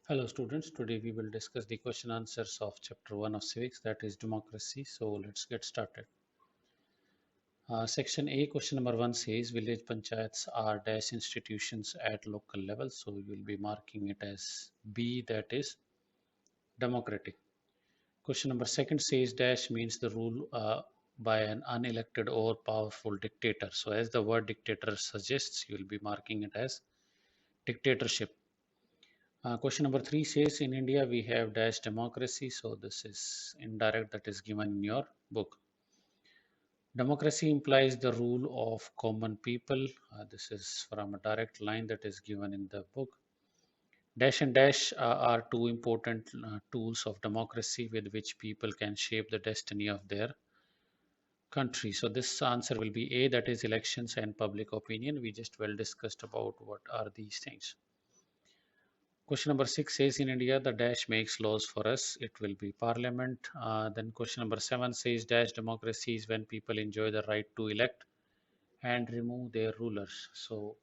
Hello students, today we will discuss the question answers of chapter 1 of civics, that is democracy. So let's get started. Section A, question number 1 says village panchayats are dash institutions at local level. So you will be marking it as B, that is democratic. Question number 2 says dash means the rule by an unelected or powerful dictator. So as the word dictator suggests, you will be marking it as dictatorship. Question number 3 says in India we have dash democracy. So this is indirect, that is given in your book. Democracy implies the rule of common people. This is from a direct line that is given in the book. Dash and dash are two important tools of democracy with which people can shape the destiny of their country. So this answer will be A, that is elections and public opinion. We just well discussed about what are these things. Question number 6 says in India the dash makes laws for us. It will be parliament. Then question number 7 says dash democracy is when people enjoy the right to elect and remove their rulers. So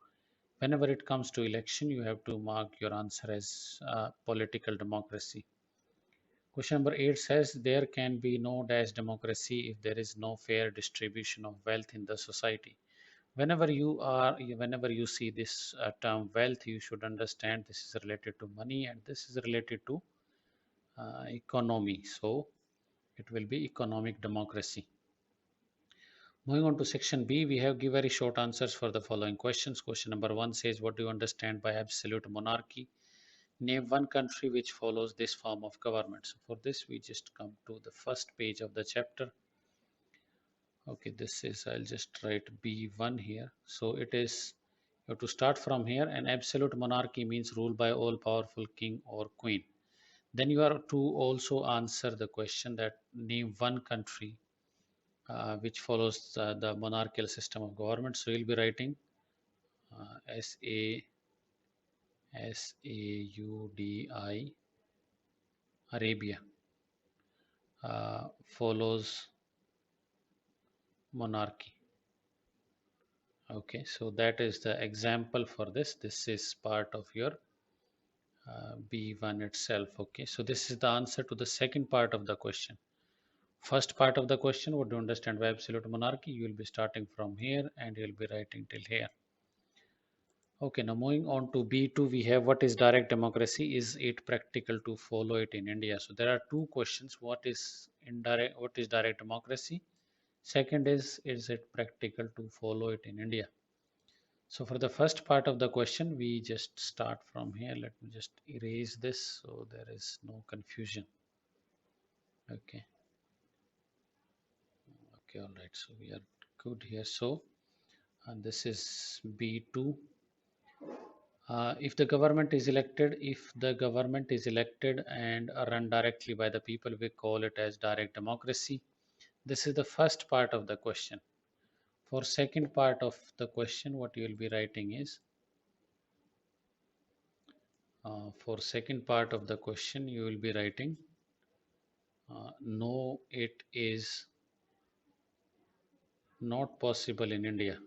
whenever it comes to election, you have to mark your answer as political democracy. Question number 8 says there can be no dash democracy if there is no fair distribution of wealth in the society. Whenever you see this term wealth, you should understand this is related to money and this is related to economy. So it will be economic democracy. Moving on to section B, we have give very short answers for the following questions. Question number 1 says, what do you understand by absolute monarchy? Name one country which follows this form of government. So for this, we just come to the first page of the chapter. Okay, this is, I'll just write B1 here. So it is, you have to start from here. An absolute monarchy means rule by all powerful king or queen. Then you are to also answer the question that name one country which follows the monarchical system of government. So you'll be writing Saudi Arabia follows monarchy. Okay, so that is the example for this. This is part of your B1 itself. Okay, so this is the answer to the second part of the question. First part of the question, what do you understand by absolute monarchy? You will be starting from here and you will be writing till here. Okay, now moving on to B2, we have what is direct democracy? Is it practical to follow it in India? So there are two questions. What is direct democracy? Second is it practical to follow it in India? So for the first part of the question, we just start from here. Let me just erase this so there is no confusion. Okay. Okay, all right. So we are good here. So, and this is B2. If the government is elected and run directly by the people, we call it as direct democracy. This is the first part of the question. For second part of the question, what you will be writing is, for second part of the question, you will be writing, no, it is not possible in India.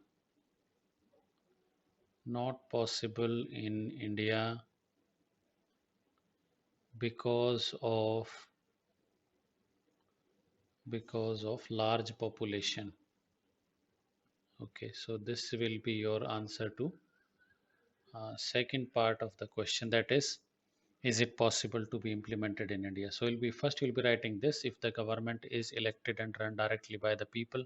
Not possible in India because of large population. Okay, so this will be your answer to second part of the question, that is it possible to be implemented in India? So you'll be writing this: if the government is elected and run directly by the people,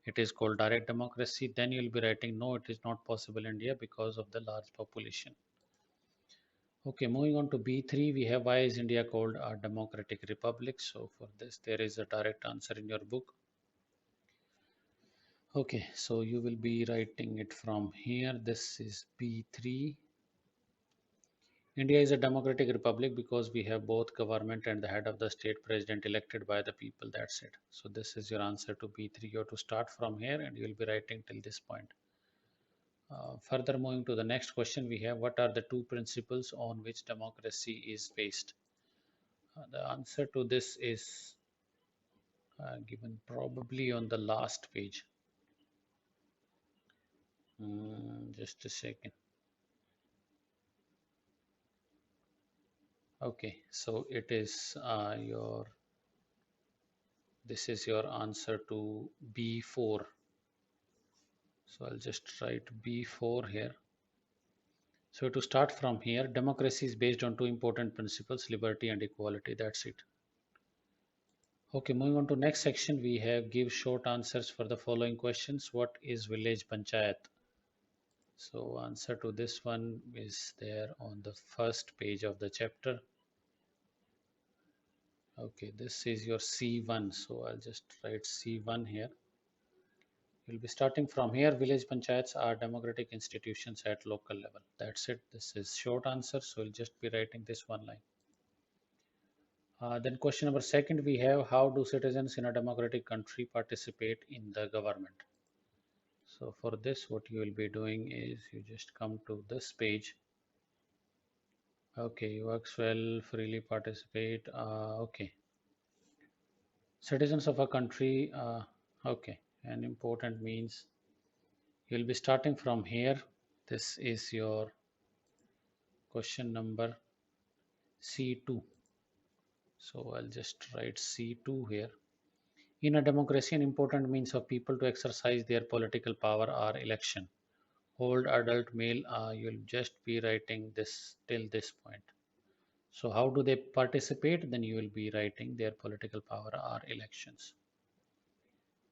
it is called direct democracy. Then you'll be writing no, it is not possible in India because of the large population. Okay, moving on to B3, we have why is India called a democratic republic? So for this, there is a direct answer in your book. Okay, so you will be writing it from here. This is B3. India is a democratic republic because we have both government and the head of the state president elected by the people. That's it. So this is your answer to B3. You have to start from here and you will be writing till this point. Further moving to the next question, we have what are the two principles on which democracy is based? The answer to this is given probably on the last page. Just a second. Okay, so it is this is your answer to B4. So I'll just write B4 here. So to start from here, democracy is based on two important principles, liberty and equality. That's it. Okay, moving on to next section, we have give short answers for the following questions. What is village panchayat? So answer to this one is there on the first page of the chapter. Okay, this is your C1. So I'll just write C1 here. We'll be starting from here. Village panchayats are democratic institutions at local level. That's it. This is short answer. So we'll just be writing this one line. Then question number second, we have how do citizens in a democratic country participate in the government? So for this, what you will be doing is you just come to this page. Okay, works well, freely participate. Okay, citizens of a country. Okay, and important means you'll be starting from here. This is your question number C2. So I'll just write C2 here. In a democracy, an important means of people to exercise their political power are election. Old adult male, you'll just be writing this till this point. So how do they participate? Then you will be writing their political power are elections.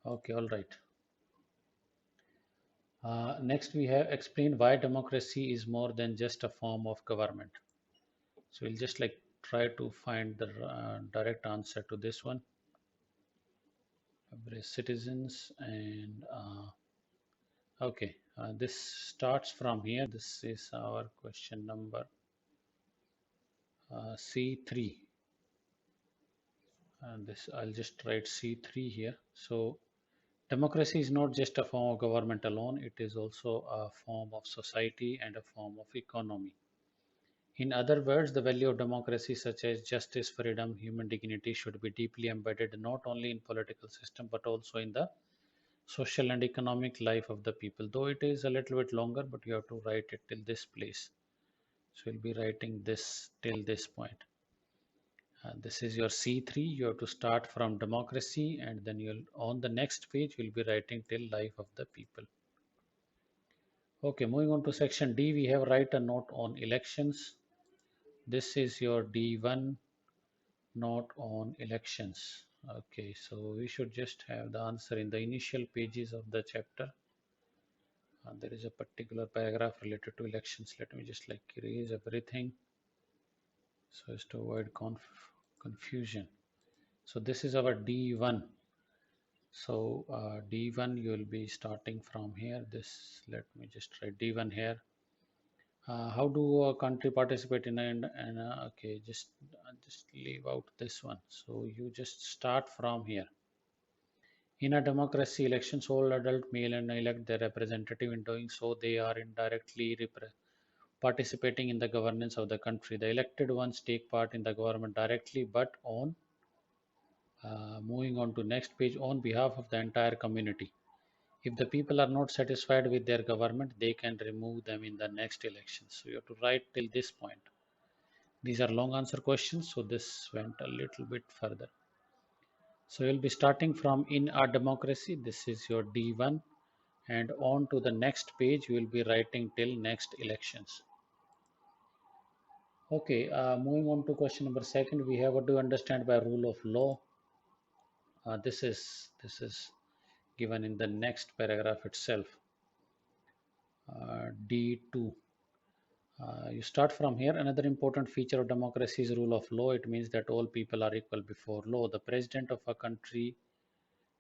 Okay, all right. Next, we have explained why democracy is more than just a form of government. So we'll just like try to find the direct answer to this one. Every citizens and okay, this starts from here. This is our question number C3. And this I'll just write C3 here. So democracy is not just a form of government alone, it is also a form of society and a form of economy. In other words, the value of democracy such as justice, freedom, human dignity should be deeply embedded not only in political system but also in the social and economic life of the people. Though it is a little bit longer, but you have to write it till this place. So you'll be writing this till this point. This is your C3. You have to start from democracy and then you'll on the next page you'll be writing till life of the people. Okay, moving on to section D, we have write a note on elections. This is your D1 note on elections. Okay, so we should just have the answer in the initial pages of the chapter. There is a particular paragraph related to elections. Let me just like erase everything so as to avoid confusion. So this is our D1. So D1 you will be starting from here. This let me just write D1 here. How do a country participate in okay, just leave out this one. So you just start from here. In a democracy, elections all adult male and elect their representative. In doing so, they are indirectly participating in the governance of the country. The elected ones take part in the government directly, but on moving on to next page on behalf of the entire community. If the people are not satisfied with their government, they can remove them in the next election. So you have to write till this point. These are long answer questions, so this went a little bit further. So you'll be starting from in a democracy. This is your D1, and on to the next page, you will be writing till next elections. Okay, moving on to question number second, we have what do you understand by rule of law? This is given in the next paragraph itself. D2. You start from here. Another important feature of democracy is rule of law. It means that all people are equal before law. The president of a country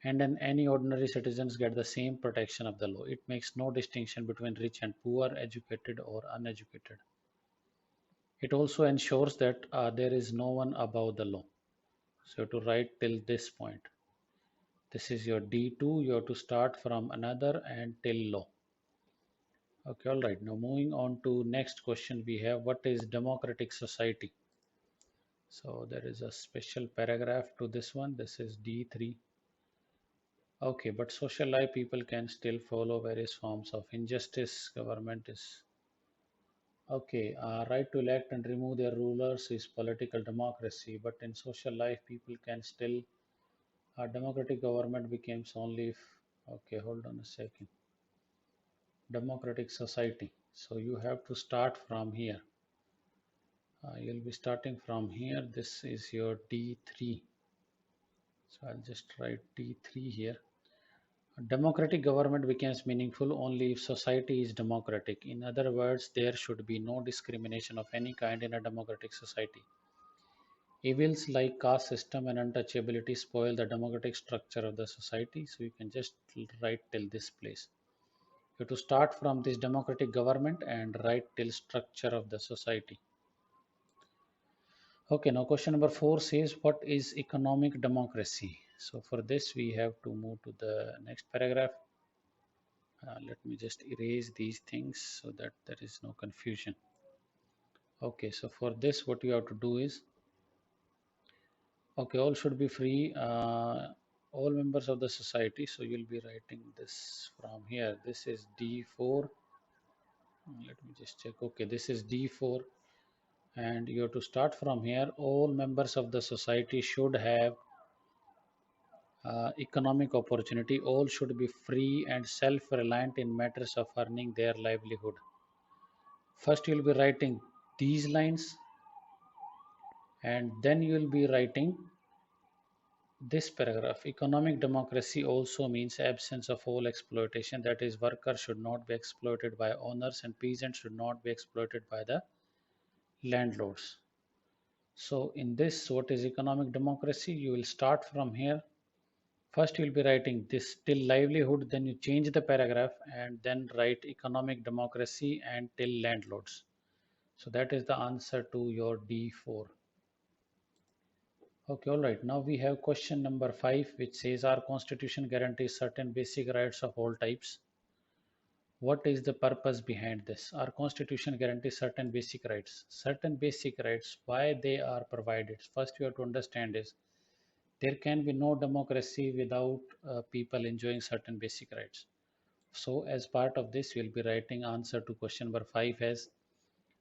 and then any ordinary citizens get the same protection of the law. It makes no distinction between rich and poor, educated or uneducated. It also ensures that there is no one above the law. So to write till this point. This is your D2. You have to start from another and till law. Okay, all right. Now moving on to next question, we have what is democratic society? So there is a special paragraph to this one. This is D3. Okay, but social life people can still follow various forms of injustice. Government is Okay, right to elect and remove their rulers is political democracy, but in social life, people can still. A democratic government becomes only if. Okay, hold on a second. Democratic society. So you have to start from here. You'll be starting from here. This is your D3. So I'll just write D3 here. A democratic government becomes meaningful only if society is democratic. In other words, there should be no discrimination of any kind in a democratic society. Evils like caste system and untouchability spoil the democratic structure of the society. So you can just write till this place. You have to start from this democratic government and write till structure of the society. Okay, now question number 4 says, what is economic democracy? So for this, we have to move to the next paragraph. Let me just erase these things so that there is no confusion. Okay, so for this, what you have to do is, okay, all should be free, all members of the society. So you'll be writing this from here. This is D4. Let me just check. Okay, this is D4. And you have to start from here. All members of the society should have economic opportunity. All should be free and self-reliant in matters of earning their livelihood. First, you will be writing these lines, and then you will be writing this paragraph. Economic democracy also means absence of all exploitation. That is, workers should not be exploited by owners, and peasants should not be exploited by the landlords. So, in this, what is economic democracy? You will start from here. First, you will be writing this till livelihood, then you change the paragraph and then write economic democracy and till landlords. So, that is the answer to your D4. Okay, all right. Now we have question number 5, which says our constitution guarantees certain basic rights of all types. What is the purpose behind this? Our constitution guarantees certain basic rights. Certain basic rights, why they are provided? First, you have to understand is there can be no democracy without people enjoying certain basic rights. So, as part of this, we will be writing answer to question number 5 as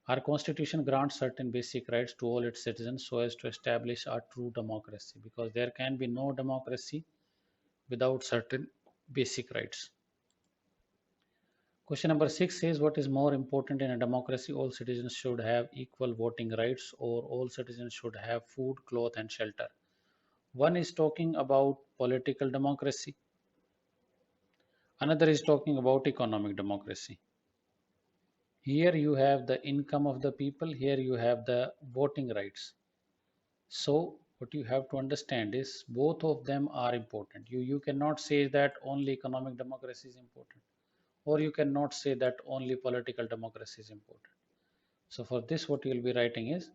our constitution grants certain basic rights to all its citizens so as to establish a true democracy, because there can be no democracy without certain basic rights. Question number 6 says, what is more important in a democracy? All citizens should have equal voting rights, or all citizens should have food, cloth, and shelter. One is talking about political democracy, another is talking about economic democracy. Here you have the income of the people, here you have the voting rights. So what you have to understand is both of them are important. You cannot say that only economic democracy is important, or you cannot say that only political democracy is important. So for this, what you will be writing is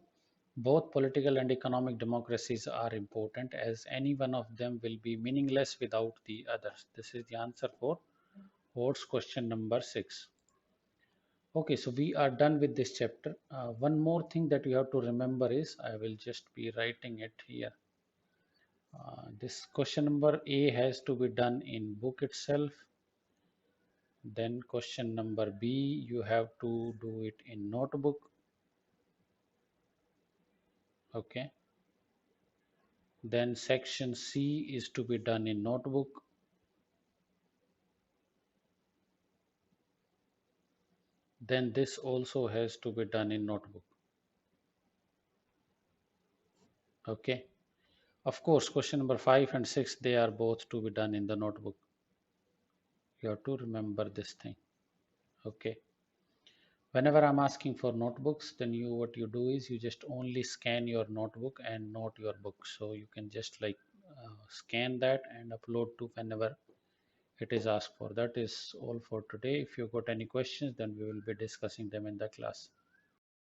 both political and economic democracies are important, as any one of them will be meaningless without the others. This is the answer for Oates question number 6. Okay, so we are done with this chapter. One more thing that you have to remember is, I will just be writing it here. This question number A has to be done in book itself. Then question number B, you have to do it in notebook. Okay. Then section C is to be done in notebook. Then this also has to be done in notebook. Okay. Of course, question number 5 and 6, they are both to be done in the notebook. You have to remember this thing. Okay. Whenever I'm asking for notebooks, then what you do is you just only scan your notebook and not your book. So you can just like scan that and upload to whenever it is asked for. That is all for today. If you got any questions, then we will be discussing them in the class.